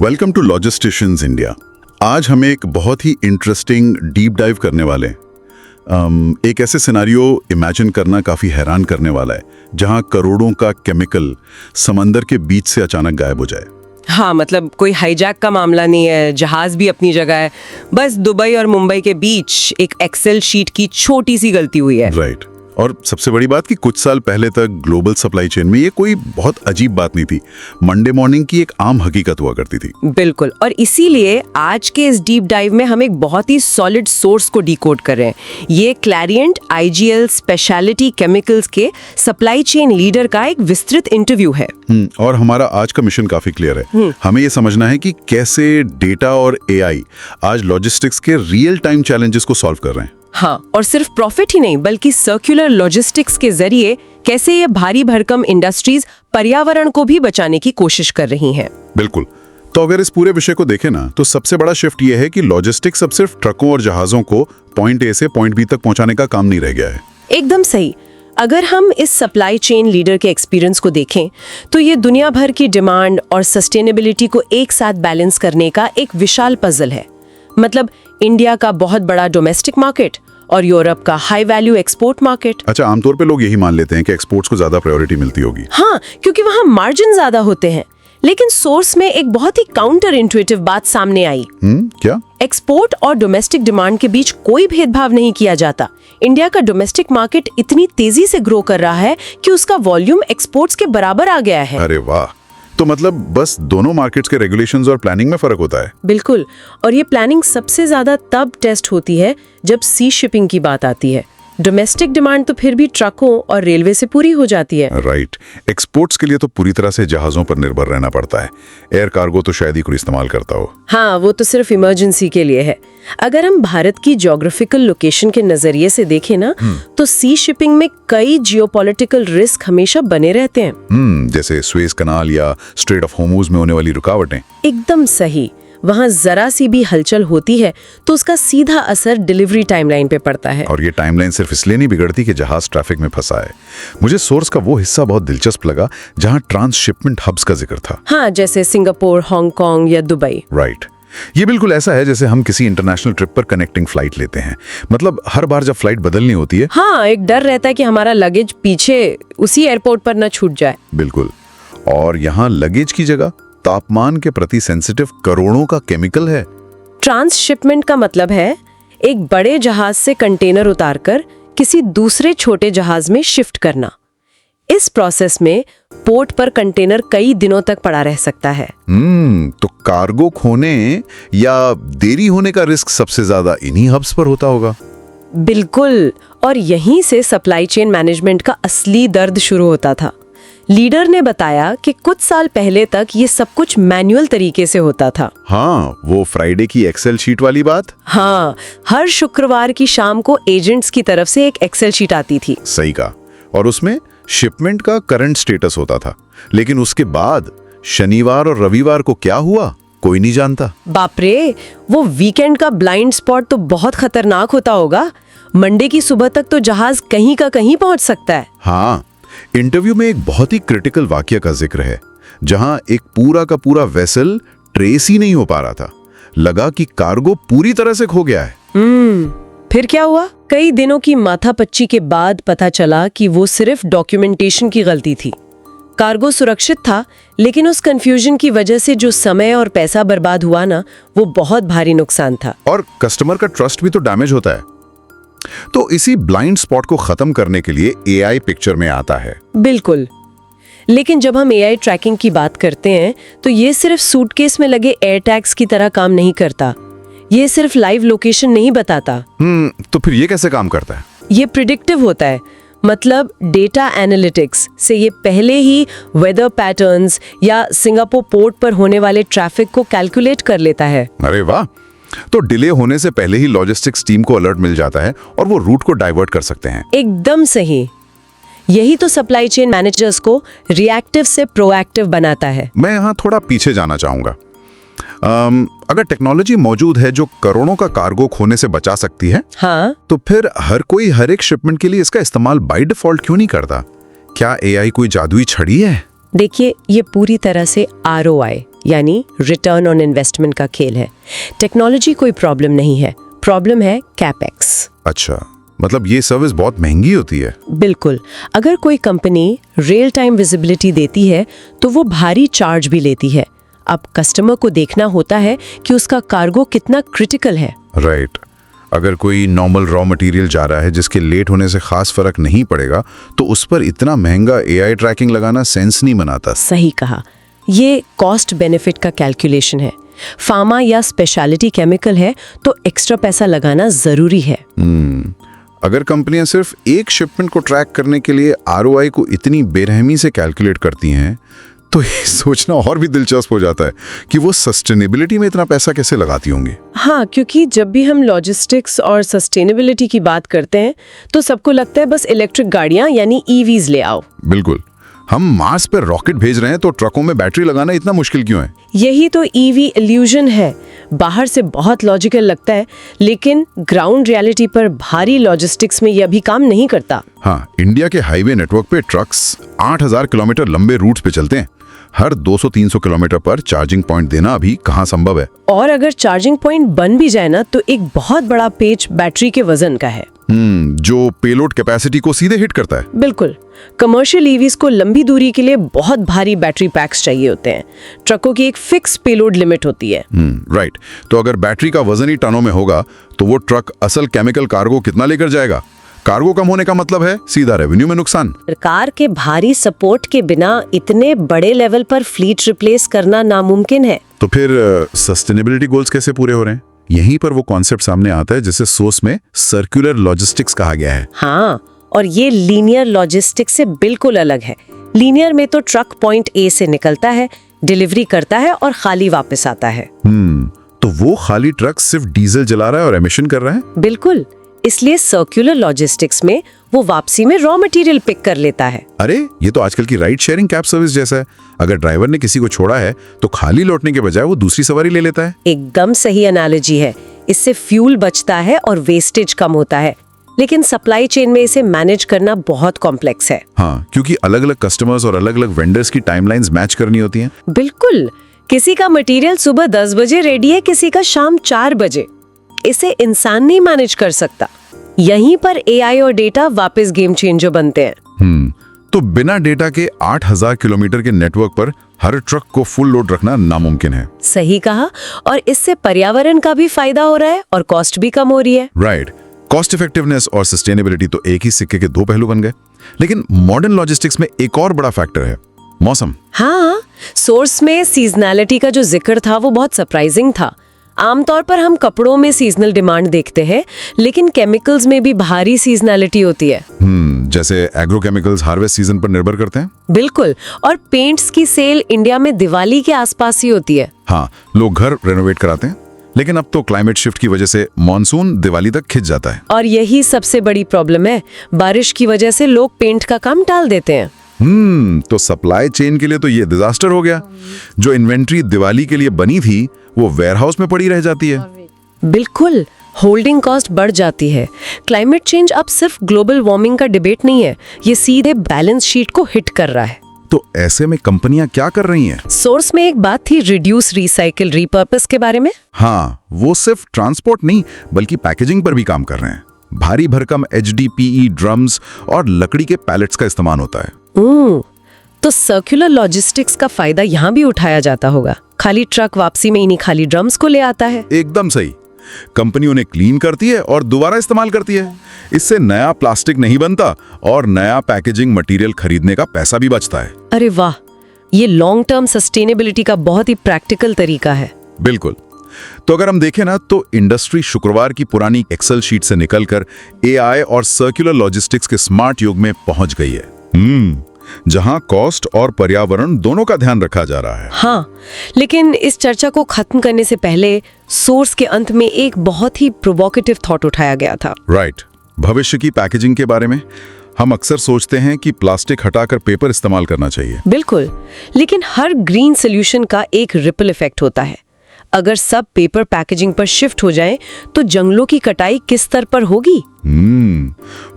Welcome to लॉजिस्टिशियंस India. आज हम एक बहुत ही इंटरेस्टिंग डीप डाइव करने वाले हैं। एक ऐसे सिनारियो इमेजिन करना काफ़ी हैरान करने वाला है जहां करोड़ों का केमिकल समंदर के बीच से अचानक गायब हो जाए। हाँ, मतलब कोई हाईजैक का मामला नहीं है, जहाज भी अपनी जगह है, बस दुबई और मुंबई के बीच एक एक्सेल शीट की छोटी सी गलती हुई है। राइट। और सबसे बड़ी बात कि कुछ साल पहले तक ग्लोबल सप्लाई चेन में ये कोई बहुत अजीब बात नहीं थी, मंडे मॉर्निंग की एक आम हकीकत हुआ करती थी। बिल्कुल, और इसीलिए आज के इस डीप डाइव में हम एक बहुत ही सॉलिड सोर्स को डिकोड कर रहे हैं। ये क्लैरिएंट आईजीएल स्पेशलिटी केमिकल्स के सप्लाई चेन लीडर का एक विस्तृत इंटरव्यू है। और हमारा आज का मिशन काफी क्लियर है। हमें ये समझना है कि कैसे डेटा और एआई आज लॉजिस्टिक्स के रियल टाइम चैलेंजेस को सॉल्व कर रहे हैं। हाँ, और सिर्फ प्रॉफिट ही नहीं बल्कि सर्कुलर लॉजिस्टिक्स के जरिए कैसे ये भारी भरकम इंडस्ट्रीज पर्यावरण को भी बचाने की कोशिश कर रही हैं। बिल्कुल। तो अगर इस पूरे विषय को देखें ना, तो सबसे बड़ा शिफ्ट ये है कि लॉजिस्टिक्स अब सिर्फ ट्रकों और जहाजों को पॉइंट ए से पॉइंट बी तक पहुंचाने का काम नहीं रह गया है। एकदम सही। अगर हम इस सप्लाई चेन लीडर के एक्सपीरियंस को देखें तो ये दुनिया भर की डिमांड और सस्टेनेबिलिटी को एक साथ बैलेंस करने का एक विशाल पजल है। मतलब इंडिया का बहुत बड़ा डोमेस्टिक मार्केट और यूरोप का हाई वैल्यू एक्सपोर्ट मार्केट। अच्छा, आमतौर पे लोग यही मान लेते हैं कि एक्सपोर्ट्स को ज्यादा प्रायोरिटी मिलती होगी। हाँ, क्योंकि वहाँ मार्जिन ज्यादा होते हैं। लेकिन सोर्स में एक बहुत ही काउंटर इंट्यूटिव बात सामने आई। क्या? एक्सपोर्ट और डोमेस्टिक डिमांड के बीच कोई भेदभाव नहीं किया जाता। इंडिया का डोमेस्टिक मार्केट इतनी तेजी से ग्रो कर रहा है कि उसका वॉल्यूम एक्सपोर्ट्स के बराबर आ गया है। अरे वाह! तो मतलब बस दोनों मार्केट्स के रेगुलेशंस और प्लानिंग में फर्क होता है। बिल्कुल, और ये प्लानिंग सबसे ज्यादा तब टेस्ट होती है जब सी शिपिंग की बात आती है। डोमेस्टिक डिमांड तो फिर भी ट्रकों और रेलवे से पूरी हो जाती है। राइट। एक्सपोर्ट्स के लिए तो पूरी तरह से जहाजों पर निर्भर रहना पड़ता है। एयर कार्गो तो शायद ही कोई इस्तेमाल करता हो। हाँ, वो तो सिर्फ इमरजेंसी के लिए है। अगर हम भारत की ज्योग्राफिकल लोकेशन के नजरिए से देखें ना, तो सी शिपिंग में कई जियोपॉलिटिकल रिस्क हमेशा बने रहते हैं। जैसे स्वेज कनाल या स्ट्रेट ऑफ होर्मुज में होने वाली रुकावटें। एकदम सही। वहाँ जरा सी भी हलचल होती है तो उसका सीधा असर डिलीवरी टाइमलाइन पे पड़ता है। और ये टाइमलाइन सिर्फ इसलिए नहीं बिगड़ती कि जहाज ट्रैफिक में फंसा है। मुझे सोर्स का वो हिस्सा बहुत दिलचस्प लगा जहाँ ट्रांसशिपमेंट हब्स का जिक्र था। हाँ, जैसे सिंगापुर, हांगकांग या दुबई। राइट। ये बिल्कुल ऐसा है जैसे हम किसी इंटरनेशनल ट्रिप पर कनेक्टिंग फ्लाइट लेते हैं। मतलब हर बार जब फ्लाइट बदलनी होती है, हाँ, एक डर रहता है कि हमारा लगेज पीछे उसी एयरपोर्ट पर न छूट जाए। बिल्कुल। और यहाँ लगेज की जगह तापमान के प्रति सेंसिटिव करोड़ों का केमिकल है। ट्रांसशिपमेंट का मतलब है एक बड़े जहाज से कंटेनर उतारकर किसी दूसरे छोटे जहाज में शिफ्ट करना। इस प्रोसेस में पोर्ट पर कंटेनर कई दिनों तक पड़ा रह सकता है। तो कार्गो खोने या देरी होने का रिस्क सबसे ज्यादा इन्हीं हब्स पर होता होगा। बिल्कुल, और यहीं से सप्लाई चेन मैनेजमेंट का असली दर्द शुरू होता था। लीडर ने बताया कि कुछ साल पहले तक ये सब कुछ मैनुअल तरीके से होता था। हाँ, वो फ्राइडे की एक्सेल शीट वाली बात। हाँ, हर शुक्रवार की शाम को एजेंट्स की तरफ से एक एक्सेल शीट आती थी। सही कहा। और उसमें शिपमेंट का करंट स्टेटस होता था। लेकिन उसके बाद शनिवार और रविवार को क्या हुआ कोई नहीं जानता। बाप रे, वो वीकेंड का ब्लाइंड स्पॉट तो बहुत खतरनाक होता होगा। मंडे की सुबह तक तो जहाज कहीं का कहीं पहुंच सकता है। हाँ, इंटरव्यू में एक बहुत ही क्रिटिकल वाकया का जिक्र है जहां एक पूरा का पूरा वेसल ट्रेस ही नहीं हो पा रहा था। लगा कि कार्गो पूरी तरह से खो गया है। फिर क्या हुआ? कई दिनों की माथापच्ची के बाद पता चला कि वो सिर्फ डॉक्यूमेंटेशन की गलती थी। कार्गो सुरक्षित था, लेकिन उस कंफ्यूजन की वजह से जो समय और पैसा बर्बाद हुआ ना, वो बहुत भारी नुकसान था। और कस्टमर का ट्रस्ट भी तो डैमेज होता है। तो इसी ब्लाइंड स्पॉट को खत्म करने के लिए एआई पिक्चर में आता है। बिल्कुल, लेकिन जब हम एआई ट्रैकिंग की बात करते हैं तो ये सिर्फ सूटकेस में लगे एयर टैग्स की तरह काम नहीं करता। ये सिर्फ लाइव लोकेशन नहीं बताता। तो फिर ये कैसे काम करता है? ये प्रिडिक्टिव होता है। मतलब डेटा एनालिटिक्स से ये पहले ही वेदर पैटर्न्स या सिंगापुर पोर्ट पर होने वाले ट्रैफिक को कैलकुलेट कर लेता है। अरे वाह! तो डिले होने से पहले ही लॉजिस्टिक्स टीम को अलर्ट मिल जाता है और वो रूट को डाइवर्ट कर सकते हैं। एकदम सही। यही तो सप्लाई चेन मैनेजर्स को रिएक्टिव से प्रोएक्टिव बनाता है। मैं यहाँ थोड़ा पीछे जाना चाहूंगा। अगर टेक्नोलॉजी मौजूद है जो करोड़ों का कार्गो खोने से बचा सकती है, हाँ, तो फिर हर कोई हर एक शिपमेंट के लिए इसका इस्तेमाल बाय डिफॉल्ट क्यों नहीं करता? क्या एआई कोई जादुई छड़ी है? देखिए, ये पूरी तरह से ROI यानी रिटर्न ऑन इन्वेस्टमेंट का खेल है। टेक्नोलॉजी कोई प्रॉब्लम नहीं है, प्रॉब्लम है कैपेक्स। अच्छा, मतलब ये सर्विस बहुत महंगी होती है। बिल्कुल। अगर कोई कंपनी रियल टाइम विजिबिलिटी देती है तो वो भारी चार्ज भी लेती है। अब कस्टमर को देखना होता है कि उसका कार्गो कितना क्रिटिकल है। राइट। अगर कोई नॉर्मल रॉ मटेरियल जा रहा है जिसके लेट होने से खास फर्क नहीं पड़ेगा, तो उस पर इतना महंगा AI ट्रैकिंग लगाना सेंस नहीं बनाता। सही कहा। ये कॉस्ट बेनिफिट का कैलकुलेशन है। फार्मा या स्पेशलिटी केमिकल है तो एक्स्ट्रा पैसा लगाना जरूरी है। अगर कंपनियां सिर्फ एक शिपमेंट को ट्रैक करने के लिए ROI को इतनी बेरहमी से कैलकुलेट करती हैं, तो ये सोचना और भी दिलचस्प हो जाता है कि वो सस्टेनेबिलिटी में इतना पैसा कैसे लगाती होंगी। हाँ, क्योंकि जब भी हम लॉजिस्टिक्स और सस्टेनेबिलिटी की बात करते हैं तो सबको लगता है बस इलेक्ट्रिक गाड़ियां यानी EVs ले आओ। बिल्कुल। हम मार्स पर रॉकेट भेज रहे हैं तो ट्रकों में बैटरी लगाना इतना मुश्किल क्यों है? यही तो EV इल्यूजन है। बाहर से बहुत लॉजिकल लगता है, लेकिन ग्राउंड रियलिटी पर भारी लॉजिस्टिक्स में यह भी काम नहीं करता। हाँ, इंडिया के हाईवे नेटवर्क पे ट्रक्स 8000 किलोमीटर लंबे रूट्स पे चलते हैं। हर 200-300 किलोमीटर पर चार्जिंग पॉइंट देना अभी कहाँ संभव है? और अगर चार्जिंग पॉइंट बन भी जाए ना, तो एक बहुत बड़ा पेच बैटरी के वजन का है। जो पेलोड कैपेसिटी को सीधे हिट करता है। बिल्कुल। कमर्शियल EVs को लंबी दूरी के लिए बहुत भारी बैटरी पैक्स चाहिए होते हैं। ट्रकों की एक फिक्स पेलोड लिमिट होती है। राइट। तो अगर बैटरी का वजन ही टनों में होगा, तो वो ट्रक असल केमिकल कार्गो कितना लेकर जाएगा? कार्गो कम होने का मतलब है सीधा रेवेन्यू में नुकसान। सरकार के भारी सपोर्ट के बिना इतने बड़े लेवल पर फ्लीट रिप्लेस करना नामुमकिन है। तो फिर सस्टेनेबिलिटी गोल्स कैसे पूरे हो रहे हैं? यहीं पर वो कॉन्सेप्ट सामने आता है जिसे सोर्स में सर्कुलर लॉजिस्टिक्स कहा गया है। हाँ, और ये लीनियर लॉजिस्टिक्स से बिल्कुल अलग है। लीनियर में तो ट्रक पॉइंट A से निकलता है, डिलीवरी करता है और खाली वापस आता है। तो वो खाली ट्रक सिर्फ डीजल जला रहा है और एमिशन कर रहा है? बिल्कुल। इसलिए सर्कुलर लॉजिस्टिक्स में वो वापसी में रॉ मटेरियल पिक कर लेता है। अरे, ये तो आजकल की राइड शेयरिंग कैब सर्विस जैसा है। अगर ड्राइवर ने किसी को छोड़ा है तो खाली लौटने के बजाय वो दूसरी सवारी ले लेता है। एकदम सही एनालॉजी है। इससे फ्यूल बचता है और वेस्टेज कम होता है। लेकिन सप्लाई चेन में इसे मैनेज करना बहुत कॉम्प्लेक्स है। हाँ, क्योंकि अलग अलग कस्टमर्स और अलग अलग वेंडर्स की टाइमलाइंस मैच करनी होती हैं। बिल्कुल। किसी का मटेरियल सुबह 10 बजे रेडी है, किसी का शाम 4 बजे। इसे इंसान नहीं मैनेज कर सकता। यहीं पर AI और डेटा वापस गेम चेंजर बनते हैं। तो बिना डेटा के 8000 किलोमीटर के नेटवर्क पर हर ट्रक को फुल लोड रखना नामुमकिन है। सही कहा। और इससे पर्यावरण का भी फायदा हो रहा है और कॉस्ट भी कम हो रही है। राइट। कॉस्ट इफेक्टिवनेस और सस्टेनेबिलिटी तो एक ही सिक्के के दो पहलू बन गए। लेकिन मॉडर्न लॉजिस्टिक्स में एक और बड़ा फैक्टर है, मौसम। हाँ, सोर्स में सीजनैलिटी का जो जिक्र था वो बहुत सरप्राइजिंग था। आमतौर पर हम कपड़ों में सीजनल डिमांड देखते हैं, लेकिन केमिकल्स में भी भारी सीजनैलिटी होती है। जैसे एग्रोकेमिकल्स हार्वेस्ट सीजन पर निर्भर करते हैं। बिल्कुल। और पेंट्स की सेल इंडिया में दिवाली के आसपास ही होती है। हाँ, लोग घर रेनोवेट कराते हैं, लेकिन अब तो क्लाइमेट शिफ्ट की वजह से मॉनसून दिवाली तक खिंच जाता है। और यही सबसे बड़ी प्रॉब्लम है। बारिश की वजह से लोग पेंट का काम टाल देते हैं। तो सप्लाई चेन के लिए तो ये डिजास्टर हो गया। जो इन्वेंट्री दिवाली के लिए बनी थी वो वेयरहाउस में पड़ी रह जाती है। बिल्कुल। होल्डिंग कॉस्ट बढ़ जाती है। क्लाइमेट चेंज अब सिर्फ ग्लोबल वार्मिंग का डिबेट नहीं है, ये सीधे बैलेंस शीट को हिट कर रहा है। तो ऐसे में कंपनियां क्या कर रही हैं? सोर्स में एक बात थी रिड्यूस, रिसाइकिल, रिपर्पस के बारे में। हाँ, वो सिर्फ ट्रांसपोर्ट नहीं बल्कि पैकेजिंग पर भी काम कर रहे हैं। भारी भरकम HDPE ड्रम्स और लकड़ी के पैलेट्स का इस्तेमाल होता है। तो सर्कुलर लॉजिस्टिक्स का फायदा यहाँ भी उठाया जाता होगा। खाली ट्रक वापसी में इन्हीं खाली ड्रम्स को ले आता है। एकदम सही। कंपनी उन्हें क्लीन करती है और दोबारा इस्तेमाल करती है। इससे नया प्लास्टिक नहीं बनता और नया पैकेजिंग मटेरियल खरीदने का पैसा भी बचता है। अरे वाह, ये लॉन्ग टर्म सस्टेनेबिलिटी का बहुत ही प्रैक्टिकल तरीका है। बिल्कुल। तो अगर हम देखें ना, तो इंडस्ट्री शुक्रवार की पुरानी एक्सेल शीट से निकलकर AI और सर्कुलर लॉजिस्टिक्स के स्मार्ट युग में पहुंच गई है। जहां कॉस्ट और पर्यावरण दोनों का ध्यान रखा जा रहा है। हाँ, लेकिन इस चर्चा को खत्म करने से पहले सोर्स के अंत में एक बहुत ही प्रोवोकेटिव थॉट उठाया गया था। राइट। भविष्य की पैकेजिंग के बारे में हम अक्सर सोचते हैं कि प्लास्टिक हटाकर पेपर इस्तेमाल करना चाहिए। बिल्कुल, लेकिन हर ग्रीन सोल्यूशन का एक रिपल इफेक्ट होता है। अगर सब पेपर पैकेजिंग पर शिफ्ट हो जाएं, तो जंगलों की कटाई किस स्तर पर होगी?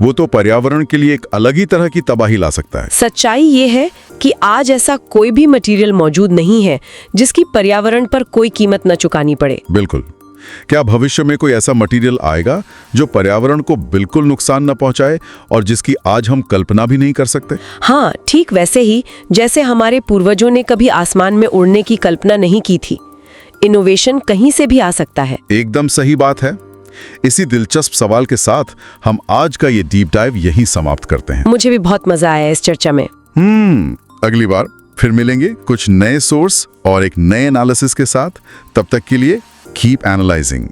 वो तो पर्यावरण के लिए एक अलग ही तरह की तबाही ला सकता है। सच्चाई ये है कि आज ऐसा कोई भी मटेरियल मौजूद नहीं है जिसकी पर्यावरण पर कोई कीमत न चुकानी पड़े। बिल्कुल। क्या भविष्य में कोई ऐसा मटेरियल आएगा जो पर्यावरण को बिल्कुल नुकसान न पहुंचाए और जिसकी आज हम कल्पना भी नहीं कर सकते? हाँ, ठीक वैसे ही जैसे हमारे पूर्वजों ने कभी आसमान में उड़ने की कल्पना नहीं की थी। इनोवेशन कहीं से भी आ सकता है। एकदम सही बात है। इसी दिलचस्प सवाल के साथ हम आज का ये डीप डाइव यहीं समाप्त करते हैं। मुझे भी बहुत मजा आया इस चर्चा में। अगली बार फिर मिलेंगे कुछ नए सोर्स और एक नए एनालिसिस के साथ। तब तक के लिए कीप एनालाइजिंग।